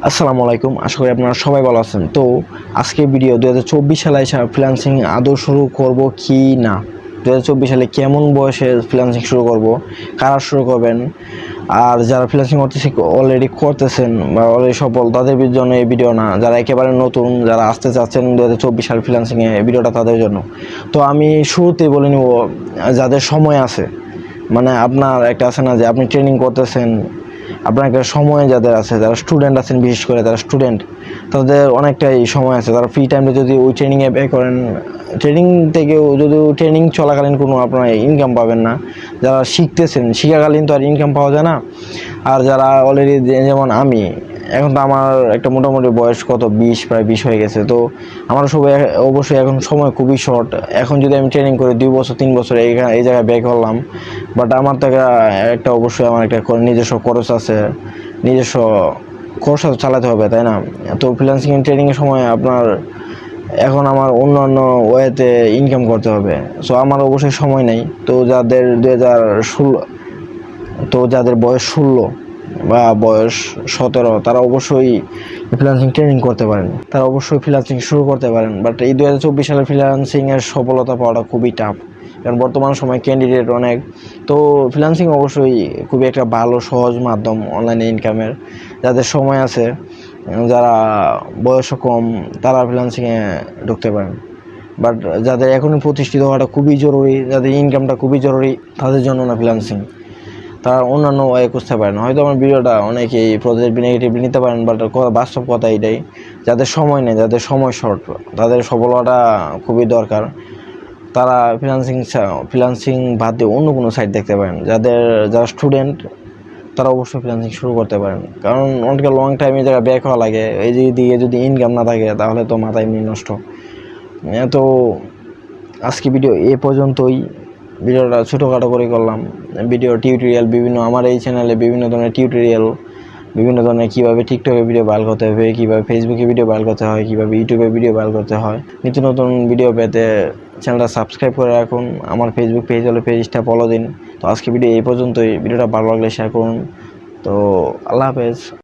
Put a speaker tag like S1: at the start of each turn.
S1: আসসালামু আলাইকুম, আশা করি আপনারা সবাই ভালো আছেন। তো আজকে ভিডিও 2024 সালে ফ্রিল্যান্সিং আদৌ শুরু করব কি না, 2024 সালে কেমন বয়সে ফ্রিল্যান্সিং শুরু করব, কারা শুরু করবেন, আর যারা ফ্রিল্যান্সিং অলরেডি করতেছেন বা অলরেডি সফল তাদের জন্য এই ভিডিও না, যারা একেবারে নতুন, যারা আসতে চাচ্ছেন 2024 সাল ফ্রিল্যান্সিংয়ে, এই ভিডিওটা তাদের জন্য। তো আমি শুরুতেই বলে নিব, যাদের সময় আছে, মানে আপনার একটা আছে না যে আপনি ট্রেনিং করতেছেন, আপনার একটা সময় যাদের আছে, যারা স্টুডেন্ট আছেন, বিশেষ করে যারা স্টুডেন্ট, তাদের অনেকটাই সময় আছে। তারা ফ্রি টাইমে যদি ওই ট্রেনিংয়ে ব্যয় করেন, ট্রেনিং থেকেও যদি ট্রেনিং চলাকালীন কোনো আপনার ইনকাম পাবেন না। যারা শিখতেছেন, শিখাকালীন তো আর ইনকাম পাওয়া যায় না। আর যারা অলরেডি, যেমন আমি, এখন তো আমার একটা মোটামুটি বয়স কত, প্রায় 20 হয়ে গেছে। তো আমার সবাই অবশ্যই এখন সময় খুবই শর্ট। এখন যদি আমি ট্রেনিং করে 2 বছর 3 বছর এই জায়গায় ব্যয় করলাম, বাট আমার তো একটা অবশ্যই আমার একটা নিজস্ব খরচ আছে, নিজস্ব খরচ চালাতে হবে, তাই না? তো ফ্রিল্যান্সিং ট্রেনিংয়ের সময় আপনার এখন আমার অন্যান্য ওয়েতে ইনকাম করতে হবে। সো আমার অবশ্যই সময় নেই। তো যাদের 2016, তো যাদের বয়স 16 বা বয়স 17, তারা অবশ্যই ফ্রিল্যান্সিং ট্রেনিং করতে পারেন, তারা অবশ্যই ফ্রিল্যান্সিং শুরু করতে পারেন। বাট এই 2024 সালে ফ্রিল্যান্সিংয়ের সফলতা পাওয়াটা খুবই টাফ, কারণ বর্তমান সময়ে ক্যান্ডিডেট অনেক। তো ফ্রিল্যান্সিং অবশ্যই খুবই একটা ভালো সহজ মাধ্যম অনলাইনে ইনকামের। যাদের সময় আছে, যারা বয়সও কম, তারা ফ্রিল্যান্সিংয়ে ঢুকতে পারেন। বাট যাদের এখনই প্রতিষ্ঠিত হওয়াটা খুবই জরুরি, যাদের ইনকামটা খুবই জরুরি, তাদের জন্য না ফ্রিল্যান্সিং, তারা অন্যান্য ওয়ে খুঁজতে পারেন। হয়তো আমার ভিডিওটা অনেকেই পজিটিভ নেগেটিভ নিতে পারেন, বাট বাস্তব কথা এটাই, যাদের সময় নেই, যাদের সময় শর্ট, তাদের সফল হওয়াটা খুবই দরকার। তারা ফ্রিল্যান্সিং বাদ দিয়ে অন্য কোনো সাইট দেখতে পারেন। যারা স্টুডেন্ট, তারা অবশ্যই ফ্রিল্যান্সিং শুরু করতে পারেন, কারণ অনেকটা লং টাইম এই জায়গায় ব্যয় করা লাগে। এই দিকে যদি ইনকাম না থাকে, তাহলে তো মাথায় এমনি নষ্ট। তো আজকে ভিডিও এ পর্যন্তই। ভিডিওটা ছোটোখাটো করে করলাম। ভিডিও টিউটোরিয়াল বিভিন্ন, আমার এই চ্যানেলে বিভিন্ন ধরনের টিউটোরিয়াল, বিভিন্ন ধরনের কীভাবে টিকটকে ভিডিও ভাইরাল করতে হবে, কীভাবে ফেসবুকে ভিডিও ভাইরাল করতে হয়, কীভাবে ইউটিউবে ভিডিও ভাইরাল করতে হয়, নিত্য নতুন ভিডিও পেতে চ্যানেলটা সাবস্ক্রাইব করে রাখুন। আমার ফেসবুক পেজ হলে পেজটা ফলো দিন। তো আজকে ভিডিও এই পর্যন্তই। ভিডিওটা ভালো লাগলে শেয়ার করুন। তো আল্লাহ হাফেজ।